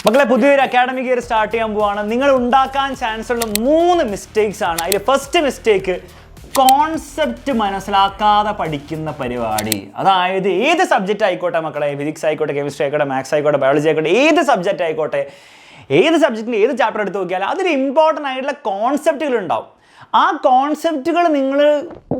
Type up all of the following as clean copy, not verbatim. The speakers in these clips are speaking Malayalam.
മക്കളെ, പുതിയൊരു അക്കാഡമിക് ഇയർ സ്റ്റാർട്ട് ചെയ്യാൻ പോവാണ്. നിങ്ങൾ ഉണ്ടാക്കാൻ ചാൻസ് ഉള്ള 3 മിസ്റ്റേക്സ് ആണ്. അതിൽ ഫസ്റ്റ് മിസ്റ്റേക്ക്, കോൺസെപ്റ്റ് മനസ്സിലാക്കാതെ പഠിക്കുന്ന പരിപാടി. അതായത് ഏത് സബ്ജക്റ്റ് ആയിക്കോട്ടെ മക്കളെ, ഫിസിക്സ് ആയിക്കോട്ടെ, കെമിസ്ട്രി ആയിക്കോട്ടെ, മാത്സ് ആയിക്കോട്ടെ, ബയോളജി ആയിക്കോട്ടെ, ഏത് സബ്ജക്റ്റ് ആയിക്കോട്ടെ, ഏത് സബ്ജക്റ്റിൻ്റെ ഏത് ചാപ്റ്റർ എടുത്ത് നോക്കിയാലും അതിൽ ഇമ്പോർട്ടൻ്റ് ആയിട്ടുള്ള കോൺസെപ്റ്റുകൾ ഉണ്ടാവും. ആ കോൺസെപ്റ്റുകൾ നിങ്ങൾ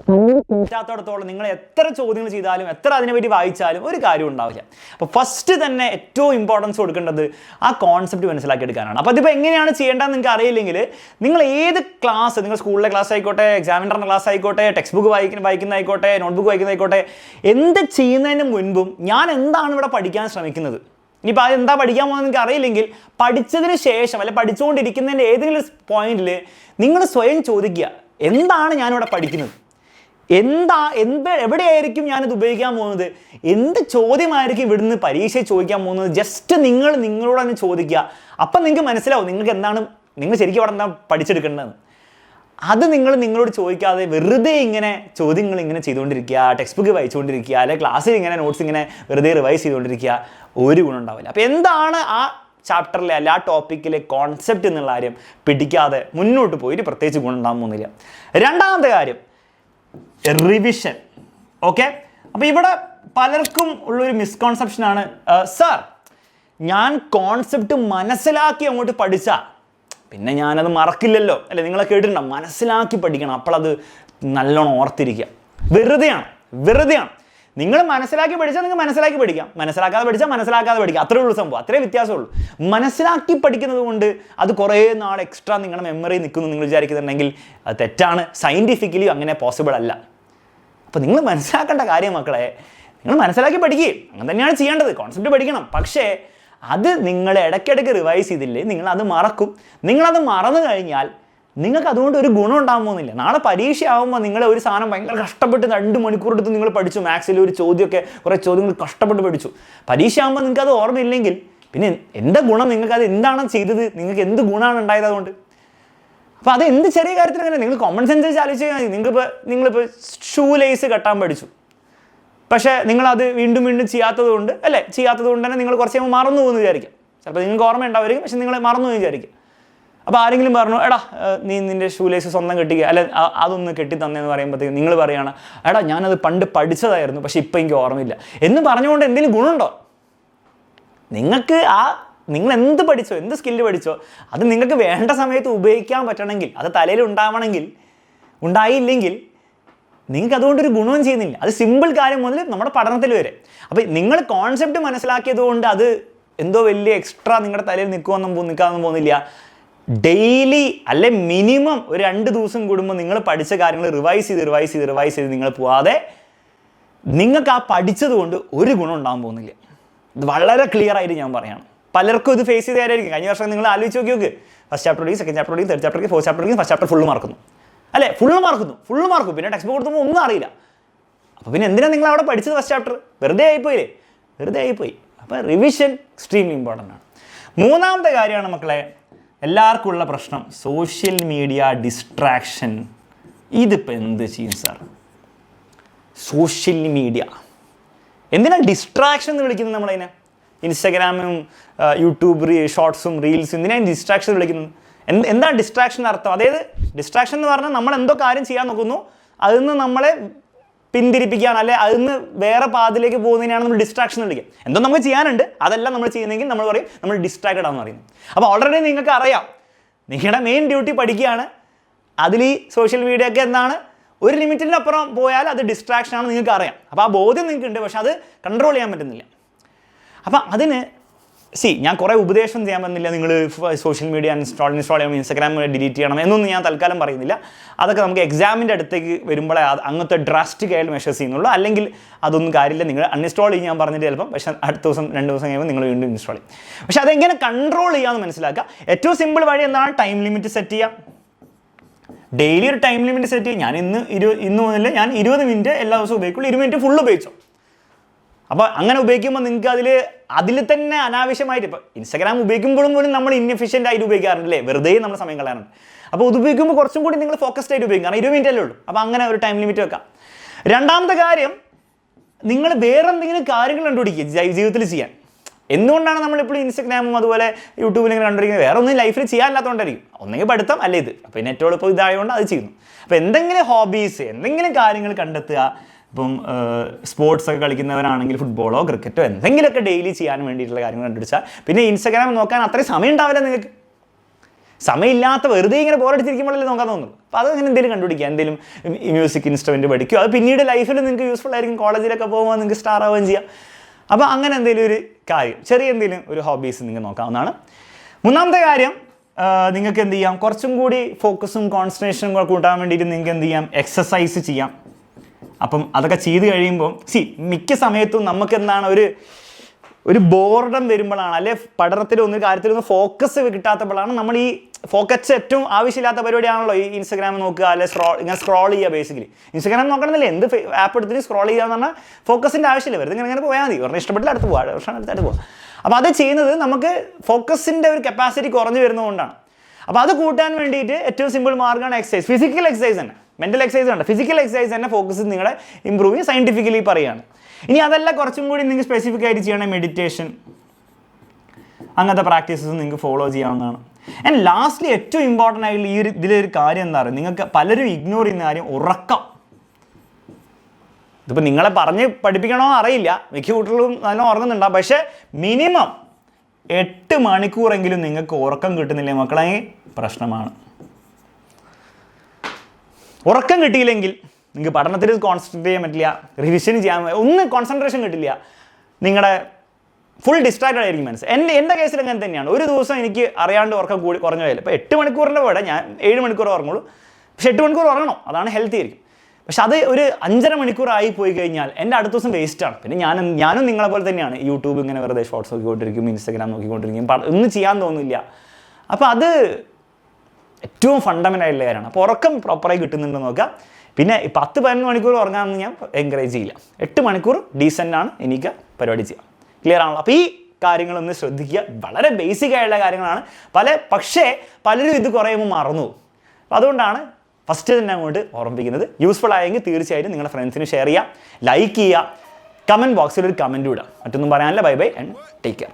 പറ്റാത്തടത്തോളം നിങ്ങൾ എത്ര ചോദ്യങ്ങൾ ചെയ്താലും എത്ര അതിനെപ്പറ്റി വായിച്ചാലും ഒരു കാര്യം ഉണ്ടാവില്ല. അപ്പോൾ ഫസ്റ്റ് തന്നെ ഏറ്റവും ഇമ്പോർട്ടൻസ് കൊടുക്കേണ്ടത് ആ കോൺസെപ്റ്റ് മനസ്സിലാക്കിയെടുക്കാനാണ്. അപ്പോൾ അതിപ്പോൾ എങ്ങനെയാണ് ചെയ്യേണ്ടതെന്ന് നിങ്ങൾക്ക് അറിയില്ലെങ്കിൽ നിങ്ങൾ ഏത് ക്ലാസ്, നിങ്ങൾ സ്കൂളിലെ ക്ലാസ് ആയിക്കോട്ടെ, എക്സാമിനറിൻ്റെ ക്ലാസ് ആയിക്കോട്ടെ, ടെക്സ്റ്റ് ബുക്ക് വായിക്കുന്നതായിക്കോട്ടെ, നോട്ട്ബുക്ക് വായിക്കുന്നതായിക്കോട്ടെ, എന്ത് ചെയ്യുന്നതിന് മുൻപും ഞാൻ എന്താണ് ഇവിടെ പഠിക്കാൻ ശ്രമിക്കുന്നത്, ഇനിയിപ്പോൾ അത് എന്താ പഠിക്കാൻ പോകുന്നത് നിങ്ങൾക്ക് അറിയില്ലെങ്കിൽ പഠിച്ചതിന് ശേഷം അല്ലെ പഠിച്ചുകൊണ്ടിരിക്കുന്നതിൻ്റെ ഏതെങ്കിലും പോയിന്റിൽ നിങ്ങൾ സ്വയം ചോദിക്കുക, എന്താണ് ഞാനിവിടെ പഠിക്കുന്നത്, എവിടെയായിരിക്കും ഞാനിത് ഉപയോഗിക്കാൻ പോകുന്നത്, എന്ത് ചോദ്യമായിരിക്കും ഇവിടുന്ന് പരീക്ഷയിൽ ചോദിക്കാൻ പോകുന്നത്. ജസ്റ്റ് നിങ്ങളോട് തന്നെ ചോദിക്കുക. അപ്പം നിങ്ങൾക്ക് മനസ്സിലാവും നിങ്ങൾ ശരിക്കും അവിടെ എന്താ പഠിച്ചെടുക്കേണ്ടതെന്ന്. അത് നിങ്ങളോട് ചോദിക്കാതെ വെറുതെ ഇങ്ങനെ ചോദ്യങ്ങൾ ഇങ്ങനെ ചെയ്തുകൊണ്ടിരിക്കുക, ടെക്സ്റ്റ് ബുക്ക് വായിച്ചുകൊണ്ടിരിക്കുക, അല്ലെങ്കിൽ ക്ലാസ്സിൽ ഇങ്ങനെ നോട്ട്സ് ഇങ്ങനെ വെറുതെ റിവൈസ് ചെയ്തുകൊണ്ടിരിക്കുക, ഒരു ഗുണം ഉണ്ടാവില്ല. അപ്പോൾ എന്താണ് ആ ചാപ്റ്ററിലെ അല്ല ആ ടോപ്പിക്കിലെ കോൺസെപ്റ്റ് എന്നുള്ള കാര്യം പിടിക്കാതെ മുന്നോട്ട് പോയിട്ട് പ്രത്യേകിച്ച് ഗുണം ഉണ്ടാകാൻ പോകുന്നില്ല. രണ്ടാമത്തെ കാര്യം, റിവിഷൻ. ഓക്കെ, അപ്പോൾ ഇവിടെ പലർക്കും ഉള്ളൊരു മിസ്കോൺസെപ്ഷനാണ്, സാർ ഞാൻ കോൺസെപ്റ്റ് മനസ്സിലാക്കി അങ്ങോട്ട് പഠിച്ചാൽ പിന്നെ ഞാനത് മറക്കില്ലല്ലോ, അല്ലെ? നിങ്ങളെ കേട്ടിട്ടുണ്ടാവും, മനസ്സിലാക്കി പഠിക്കണം, അപ്പോൾ അത് നല്ലോണം ഓർത്തിരിക്കുക. വെറുതെയാണ്. നിങ്ങൾ മനസ്സിലാക്കി പഠിച്ചാൽ നിങ്ങൾ മനസ്സിലാക്കി പഠിക്കാം, മനസ്സിലാക്കാതെ പഠിച്ചാൽ മനസ്സിലാക്കാതെ പഠിക്കാം. അത്രേ ഉള്ളൂ സംഭവം, അത്രേ വ്യത്യാസമുള്ളൂ. മനസ്സിലാക്കി പഠിക്കുന്നത് കൊണ്ട് അത് കുറേ നാൾ എക്സ്ട്രാ നിങ്ങളുടെ മെമ്മറി നിൽക്കുന്നു നിങ്ങൾ വിചാരിക്കുന്നുണ്ടെങ്കിൽ അത് തെറ്റാണ്. സയൻറ്റിഫിക്കലി അങ്ങനെ പോസിബിൾ അല്ല. അപ്പോൾ നിങ്ങൾ മനസ്സിലാക്കേണ്ട കാര്യം മക്കളെ, നിങ്ങൾ മനസ്സിലാക്കി പഠിക്കുക, അങ്ങനെ തന്നെയാണ് ചെയ്യേണ്ടത്. കോൺസെപ്റ്റ് പഠിക്കണം. പക്ഷേ അത് നിങ്ങൾ ഇടയ്ക്കിടയ്ക്ക് റിവൈസ് ചെയ്തില്ലേ നിങ്ങളത് മറക്കും. നിങ്ങളത് മറന്നു കഴിഞ്ഞാൽ നിങ്ങൾക്ക് അതുകൊണ്ട് ഒരു ഗുണം ഉണ്ടാകാൻ പോകുന്നില്ല. നാളെ പരീക്ഷ ആകുമ്പോൾ നിങ്ങൾ ഒരു സാധനം ഭയങ്കര കഷ്ടപ്പെട്ട് 2 മണിക്കൂർ എടുത്ത് നിങ്ങൾ പഠിച്ചു, മാത്സിൽ ഒരു ചോദ്യമൊക്കെ കുറേ ചോദ്യങ്ങൾ കഷ്ടപ്പെട്ട് പഠിച്ചു, പരീക്ഷ ആകുമ്പോൾ നിങ്ങൾക്ക് അത് ഓർമ്മയില്ലെങ്കിൽ പിന്നെ എന്താ ഗുണം? നിങ്ങൾക്ക് അത് എന്താണ് ചെയ്തത്? നിങ്ങൾക്ക് എന്ത് ഗുണമാണ് ഉണ്ടായത് അതുകൊണ്ട്? അപ്പോൾ അത് എന്ത് ചെറിയ കാര്യത്തിൽ അങ്ങനെ നിങ്ങൾ കോമൺ സെൻസ് വെച്ച് ആലോചിച്ച് കഴിഞ്ഞാൽ നിങ്ങളിപ്പോൾ ഷൂ ലേസ് കെട്ടാൻ പഠിച്ചു, പക്ഷേ നിങ്ങളത് വീണ്ടും ചെയ്യാത്തത് കൊണ്ട് തന്നെ നിങ്ങൾ കുറച്ച് കഴിയുമ്പോൾ മറന്നു പോകുന്നു വിചാരിക്കാം. ചിലപ്പോൾ നിങ്ങൾക്ക് ഓർമ്മ ഉണ്ടാവുമായിരിക്കും, പക്ഷേ നിങ്ങൾ മറന്നു പോകുന്നു വിചാരിക്കും. അപ്പോൾ ആരെങ്കിലും പറഞ്ഞു, എടാ നീ നിൻ്റെ ഷൂ ലേസ് സ്വന്തം കെട്ടിക്കുക, അല്ലെ അതൊന്ന് കെട്ടി തന്നെന്ന് പറയുമ്പോഴത്തേക്കും നിങ്ങൾ പറയുകയാണ്, എടാ ഞാനത് പണ്ട് പഠിച്ചതായിരുന്നു പക്ഷേ ഇപ്പം എനിക്ക് ഓർമ്മയില്ല എന്ന് പറഞ്ഞുകൊണ്ട് എന്തെങ്കിലും ഗുണമുണ്ടോ? നിങ്ങൾ എന്ത് പഠിച്ചോ, എന്ത് സ്കില്ല് പഠിച്ചോ, അത് നിങ്ങൾക്ക് വേണ്ട സമയത്ത് ഉപയോഗിക്കാൻ പറ്റണമെങ്കിൽ, അത് തലയിൽ ഉണ്ടായില്ലെങ്കിൽ നിങ്ങൾക്ക് അതുകൊണ്ടൊരു ഗുണവും ചെയ്യുന്നില്ല. അത് സിമ്പിൾ കാര്യം മുതൽ നമ്മുടെ പഠനത്തിൽ വരെ. അപ്പോൾ നിങ്ങൾ കോൺസെപ്റ്റ് മനസ്സിലാക്കിയത് കൊണ്ട് അത് എന്തോ വലിയ എക്സ്ട്രാ നിങ്ങളുടെ തലയിൽ നിൽക്കാനൊന്നും പോകുന്നില്ല. ഡെയിലി അല്ലെ മിനിമം ഒരു 2 ദിവസം കൂടുമ്പോൾ നിങ്ങൾ പഠിച്ച കാര്യങ്ങൾ റിവൈസ് ചെയ്ത് നിങ്ങൾ പോവാതെ നിങ്ങൾക്ക് ആ പഠിച്ചത് കൊണ്ട് ഒരു ഗുണം ഉണ്ടാകാൻ പോകുന്നില്ല. ഇത് വളരെ ക്ലിയർ ആയിട്ട് ഞാൻ പറയുകയാണ്. പലർക്കും ഇത് ഫേസ് ചെയ്തായിരിക്കും. കഴിഞ്ഞ വർഷം നിങ്ങൾ ആലോചിച്ച് നോക്കി, ഫസ്റ്റ് ചാപ്റ്റർ പഠിക്കും, സെക്കൻഡ് ചാപ്റ്റർ പഠിക്കും, തേർഡ് ചാപ്റ്റർ പഠിക്കും, ഫോർത്ത് ചാപ്റ്റർ പഠിക്കും, ഫസ്റ്റ് ചാപ്റ്റർ ഫുള്ള് മറക്കുന്നു, അല്ലേ? ഫുള്ള് മാർക്കും. പിന്നെ ടെക്സ്റ്റ് ബുക്ക് കൊടുക്കുമ്പോൾ ഒന്നും അറിയില്ല. അപ്പോൾ പിന്നെ എന്തിനാണ് നിങ്ങൾ അവിടെ പഠിച്ചത്? ഫസ്റ്റ് ചാപ്റ്റർ വെറുതെ ആയിപ്പോയി. അപ്പോൾ റിവിഷൻ എക്സ്ട്രീംലി ഇമ്പോർട്ടൻ്റ് ആണ്. മൂന്നാമത്തെ കാര്യമാണ് മക്കളെ, എല്ലാവർക്കും ഉള്ള പ്രശ്നം, സോഷ്യൽ മീഡിയ ഡിസ്ട്രാക്ഷൻ. ഇതിപ്പോൾ എന്ത് ചെയ്യും സാർ? സോഷ്യൽ മീഡിയ എന്തിനാണ് ഡിസ്ട്രാക്ഷൻ എന്ന് വിളിക്കുന്നത്? നമ്മളതിനെ ഇൻസ്റ്റാഗ്രാമും യൂട്യൂബ് ഷോർട്സും റീൽസും എന്തിനാണ് ഡിസ്ട്രാക്ഷൻ വിളിക്കുന്നത്? എന്താണ് ഡിസ്ട്രാക്ഷൻ അർത്ഥം? അതായത് ഡിസ്ട്രാക്ഷൻ എന്ന് പറഞ്ഞാൽ നമ്മൾ എന്തോ കാര്യം ചെയ്യാൻ നോക്കുന്നു, അതിൽ നിന്ന് നമ്മളെ പിന്തിരിപ്പിക്കാൻ, അല്ലെ അതിൽ നിന്ന് വേറെ പാതിലേക്ക് പോകുന്നതിനാണ് നമ്മൾ ഡിസ്ട്രാക്ഷൻ എന്ന് വിളിക്കുക. എന്തോ നമുക്ക് ചെയ്യാനുണ്ട്, അതെല്ലാം നമ്മൾ ചെയ്യുന്നെങ്കിൽ നമ്മൾ പറയും നമ്മൾ ഡിസ്ട്രാക്റ്റഡ് ആണെന്ന് പറയുന്നത്. അപ്പോൾ ഓൾറെഡി നിങ്ങൾക്ക് അറിയാം നിങ്ങളുടെ മെയിൻ ഡ്യൂട്ടി പഠിക്കുകയാണ്. അതിൽ ഈ സോഷ്യൽ മീഡിയ ഒക്കെ എന്താണ്, ഒരു ലിമിറ്റിൻ്റെ അപ്പുറം പോയാൽ അത് ഡിസ്ട്രാക്ഷൻ ആണെന്ന് നിങ്ങൾക്ക് അറിയാം. അപ്പോൾ ആ ബോധ്യം നിങ്ങൾക്കുണ്ട്, പക്ഷെ അത് കൺട്രോൾ ചെയ്യാൻ പറ്റുന്നില്ല. അപ്പം അതിന് ഞാൻ കുറേ ഉപദേശം ചെയ്യാൻ പറ്റുന്നില്ല. നിങ്ങൾ സോഷ്യൽ മീഡിയ ഇൻസ്റ്റാൾ ചെയ്യുമ്പോൾ ഇൻസ്റ്റാഗ്രാം ഡിലീറ്റ് ചെയ്യണം എന്നൊന്നും ഞാൻ തൽക്കാലം പറയുന്നില്ല. അതൊക്കെ നമുക്ക് എക്സാമിൻ്റെ അടുത്തേക്ക് വരുമ്പോഴേ അങ്ങനത്തെ ഡ്രാസ്റ്റിക് ആയിട്ട് മെഷേഴ്സ് ചെയ്യുന്നുള്ളൂ. അല്ലെങ്കിൽ അതൊന്നും കാര്യമില്ല, നിങ്ങൾ അൺഇൻസ്റ്റാൾ ചെയ്യും ഞാൻ പറഞ്ഞിട്ട് ചിലപ്പം, പക്ഷേ അടുത്ത ദിവസം 2 ദിവസം കഴിയുമ്പോൾ നിങ്ങൾ വീണ്ടും ഇൻസ്റ്റാൾ ചെയ്യും. പക്ഷേ അതെങ്ങനെ കൺട്രോൾ ചെയ്യാമെന്ന് മനസ്സിലാക്കുക. ഏറ്റവും സിമ്പിൾ വഴി എന്താണ്? ടൈം ലിമിറ്റ് സെറ്റ് ചെയ്യാം. ഡെയിലി ഒരു ടൈം ലിമിറ്റ് സെറ്റ് ചെയ്യും. ഞാൻ ഇന്ന് മുതൽ ഞാൻ 20 മിനിറ്റ് എല്ലാ ദിവസവും ഉപയോഗിക്കുള്ളൂ, 20 മിനിറ്റ് ഫുള്ള് ഉപയോഗിച്ചോ. അപ്പോൾ അങ്ങനെ ഉപയോഗിക്കുമ്പോൾ നിങ്ങൾക്ക് അതിൽ തന്നെ അനാവശ്യമായിട്ട്, ഇപ്പോൾ ഇൻസ്റ്റാഗ്രാം ഉപയോഗിക്കുമ്പോഴും പോലും നമ്മൾ ഇൻഎഫിഷ്യൻ്റ് ആയിട്ട് ഉപയോഗിക്കാറുണ്ടല്ലേ, വെറുതെ നമ്മൾ സമയം കളയാറുണ്ട്. അപ്പോൾ ഇത് ഉപയോഗിക്കുമ്പോൾ കുറച്ചും കൂടി നിങ്ങൾ ഫോക്കസ്ഡ് ആയിട്ട് ഉപയോഗിക്കും, കാരണം 20 മിനിറ്റ് അല്ലേ ഉള്ളൂ. അപ്പോൾ അങ്ങനെ ഒരു ടൈം ലിമിറ്റ് വെക്കാം. രണ്ടാമത്തെ കാര്യം, നിങ്ങൾ വേറെ എന്തെങ്കിലും കാര്യങ്ങൾ കണ്ടുപിടിക്കുക ജീവിതത്തിൽ ചെയ്യാൻ. എന്തുകൊണ്ടാണ് നമ്മളിപ്പോൾ ഇൻസ്റ്റഗ്രാമും അതുപോലെ യൂട്യൂബിൽ ഇങ്ങനെ കണ്ടിരിക്കുന്നത്? വേറെ ഒന്നും ലൈഫിൽ ചെയ്യാനില്ലാത്തതുകൊണ്ടായിരിക്കും. ഒന്നെങ്കിൽ പഠിത്തം അല്ലേ ഇത്. അപ്പോൾ നെറ്റോട് ഇപ്പോൾ ഇതായതുകൊണ്ട് അത് ചെയ്യുന്നു. അപ്പോൾ എന്തെങ്കിലും ഹോബീസ്, എന്തെങ്കിലും കാര്യങ്ങൾ കണ്ടെത്തുക. ഇപ്പം സ്പോർട്സ് ഒക്കെ കളിക്കുന്നവരാണെങ്കിൽ ഫുട്ബോളോ ക്രിക്കറ്റോ എന്തെങ്കിലുമൊക്കെ ഡെയിലി ചെയ്യാൻ വേണ്ടിയിട്ടുള്ള കാര്യങ്ങൾ കണ്ടുപിടിച്ചാൽ പിന്നെ ഇൻസ്റ്റഗ്രാം നോക്കാൻ അത്രയും സമയം ഉണ്ടാവില്ല നിങ്ങൾക്ക്. സമയമില്ലാത്ത വെറുതെ ഇങ്ങനെ ബോറടിച്ചിരിക്കുമ്പോഴല്ലേ നോക്കാൻ തോന്നുന്നു. അപ്പോൾ അത് അങ്ങനെ എന്തെങ്കിലും കണ്ടുപിടിക്കുക, എന്തെങ്കിലും മ്യൂസിക് ഇൻസ്ട്രുമെൻറ്റ് പഠിക്കുക. അത് പിന്നീട് ലൈഫിൽ നിങ്ങൾക്ക് യൂസ്ഫുൾ ആയിരിക്കും. കോളേജിലൊക്കെ പോകുമ്പോൾ നിങ്ങൾക്ക് സ്റ്റാർ ആവുകയും ചെയ്യാം. അപ്പോൾ അങ്ങനെ എന്തെങ്കിലും ഒരു കാര്യം, ചെറിയ എന്തെങ്കിലും ഒരു ഹോബീസ് നിങ്ങൾക്ക് നോക്കാവുന്നതാണ്. മൂന്നാമത്തെ കാര്യം, നിങ്ങൾക്ക് എന്ത് ചെയ്യാം, കുറച്ചും കൂടി ഫോക്കസും കോൺസെൻട്രേഷനും കൂട്ടാൻ വേണ്ടിയിട്ട് നിങ്ങൾക്ക് എന്ത് ചെയ്യാം, എക്സസൈസ് ചെയ്യാം. അപ്പം അതൊക്കെ ചെയ്ത് കഴിയുമ്പോൾ മിക്ക സമയത്തും നമുക്ക് എന്താണ് ഒരു ബോർഡം വരുമ്പോഴാണ്, അല്ലെ പഠനത്തിലൊന്നും കാര്യത്തിലൊന്നും ഫോക്കസ് കിട്ടാത്തപ്പോഴാണ് നമ്മൾ ഈ ഫോക്കസ് ഏറ്റവും ആവശ്യമില്ലാത്ത പരിപാടിയാണല്ലോ ഈ ഇൻസ്റ്റാഗ്രാം നോക്കുക, അല്ലെ ഇങ്ങനെ സ്ക്രോൾ ചെയ്യുക. ബേസിക്കലി ഇൻസ്റ്റാഗ്രാം നോക്കണമെന്നില്ല, എന്ത് ആപ്പ് എടുത്തിട്ട് സ്ക്രോൾ ചെയ്യുക എന്ന് പറഞ്ഞാൽ ഫോക്കസിൻ്റെ ആവശ്യമില്ല. വെറുതെ ഇങ്ങനെ പോയാൽ മതി. പറഞ്ഞാൽ ഇഷ്ടപ്പെട്ടില്ല അടുത്ത് പോകാം, വർഷം അടുത്തായിട്ട് പോകാം. അപ്പോൾ അത് ചെയ്യുന്നത് നമുക്ക് ഫോക്കസിൻ്റെ ഒരു കപ്പാസിറ്റി കുറഞ്ഞു വരുന്നതുകൊണ്ടാണ്. അപ്പോൾ അത് കൂട്ടാൻ വേണ്ടിയിട്ട് ഏറ്റവും സിമ്പിൾ മാർഗ്ഗമാണ് എക്സസൈസ്. ഫിസിക്കൽ എക്സസൈസ് തന്നെ, മെൻ്റൽ എക്സസൈസ് ഉണ്ട്. ഫിസിക്കൽ എക്സസൈസ് തന്നെ ഫോക്കസ് നിങ്ങളെ ഇമ്പ്രൂവ് ചെയ്യും, സയൻറ്റിഫിക്കലി പറയുകയാണ്. ഇനി അതല്ല കുറച്ചും കൂടി നിങ്ങൾക്ക് സ്പെസിഫിക് ആയിട്ട് ചെയ്യണേ മെഡിറ്റേഷൻ, അങ്ങനത്തെ പ്രാക്ടീസസ് നിങ്ങൾക്ക് ഫോളോ ചെയ്യാവുന്നതാണ്. ആൻഡ് ലാസ്റ്റ്ലി ഏറ്റവും ഇമ്പോർട്ടൻ്റ് ആയിട്ടുള്ള ഈ ഒരു ഇതിലൊരു കാര്യം എന്താ പറയുക, നിങ്ങൾക്ക് പലരും ഇഗ്നോർ ചെയ്യുന്ന കാര്യം ഉറക്കം. ഇതിപ്പോൾ നിങ്ങളെ പറഞ്ഞ് പഠിപ്പിക്കണോ അറിയില്ല, മിക്ക കുട്ടികളും നല്ല ഉറങ്ങുന്നുണ്ടാവും. പക്ഷേ മിനിമം 8 മണിക്കൂറെങ്കിലും നിങ്ങൾക്ക് ഉറക്കം കിട്ടുന്നില്ലേ മക്കളെ, പ്രശ്നമാണ്. ഉറക്കം കിട്ടിയില്ലെങ്കിൽ നിങ്ങൾക്ക് പഠനത്തിൽ കോൺസെൻട്രേറ്റ് ചെയ്യാൻ പറ്റില്ല, റിവിഷൻ ചെയ്യാൻ ഒന്നും കോൺസെൻട്രേഷൻ കിട്ടില്ല, നിങ്ങളുടെ ഫുൾ ഡിസ്ട്രാക്റ്റഡ് ആയിരിക്കും മനസ്സ്. എൻ്റെ കേസിൽ അങ്ങനെ തന്നെയാണ്. ഒരു ദിവസം എനിക്ക് അറിയാണ്ട് ഉറക്കം കുറഞ്ഞു പോയാലും ഇപ്പോൾ 8 മണിക്കൂറിൻ്റെ കൂടെ ഞാൻ 7 മണിക്കൂർ ഉറങ്ങുള്ളൂ. പക്ഷേ 8 മണിക്കൂർ ഉറങ്ങണം, അതാണ് ഹെൽത്തി ആയിരിക്കും. പക്ഷെ അത് ഒരു 5.5 മണിക്കൂറായി പോയി കഴിഞ്ഞാൽ എൻ്റെ അടുത്ത ദിവസം വേസ്റ്റാണ്. പിന്നെ ഞാനും നിങ്ങളെ പോലെ തന്നെയാണ്, യൂട്യൂബ് ഇങ്ങനെ വെറുതെ ഷോർട്സ് നോക്കിക്കൊണ്ടിരിക്കും, ഇൻസ്റ്റാഗ്രാം നോക്കിക്കൊണ്ടിരിക്കും, ഒന്നും ചെയ്യാൻ തോന്നില്ല. അപ്പോൾ അത് ഏറ്റവും ഫണ്ടമെൻ്റൽ ആയിട്ടുള്ള കാര്യമാണ്. അപ്പോൾ ഉറക്കം പ്രോപ്പറായി കിട്ടുന്നുണ്ടെന്ന് നോക്കുക. പിന്നെ 10-11 മണിക്കൂർ ഉറങ്ങാമെന്ന് ഞാൻ എൻകറേജ് ചെയ്യില്ല. 8 മണിക്കൂർ ഡീസൻ്റാണ് എനിക്ക് പരിപാടി ചെയ്യാം. ക്ലിയർ ആണല്ലോ? അപ്പോൾ ഈ കാര്യങ്ങളൊന്ന് ശ്രദ്ധിക്കുക. വളരെ ബേസിക് ആയിട്ടുള്ള കാര്യങ്ങളാണ്. പക്ഷേ പലരും ഇത് കുറയുമ്പോൾ മറന്നു പോകും. അപ്പോൾ അതുകൊണ്ടാണ് ഫസ്റ്റ് തന്നെ അങ്ങോട്ട് ഓർമ്മിപ്പിക്കുന്നത്. യൂസ്ഫുൾ ആയെങ്കിൽ തീർച്ചയായിട്ടും നിങ്ങളുടെ ഫ്രണ്ട്സിന് ഷെയർ ചെയ്യുക, ലൈക്ക് ചെയ്യുക, കമൻറ്റ് ബോക്സിൽ ഒരു കമൻറ്റ് ഇടുക. മറ്റൊന്നും പറയാനില്ല. Bye bye and take care.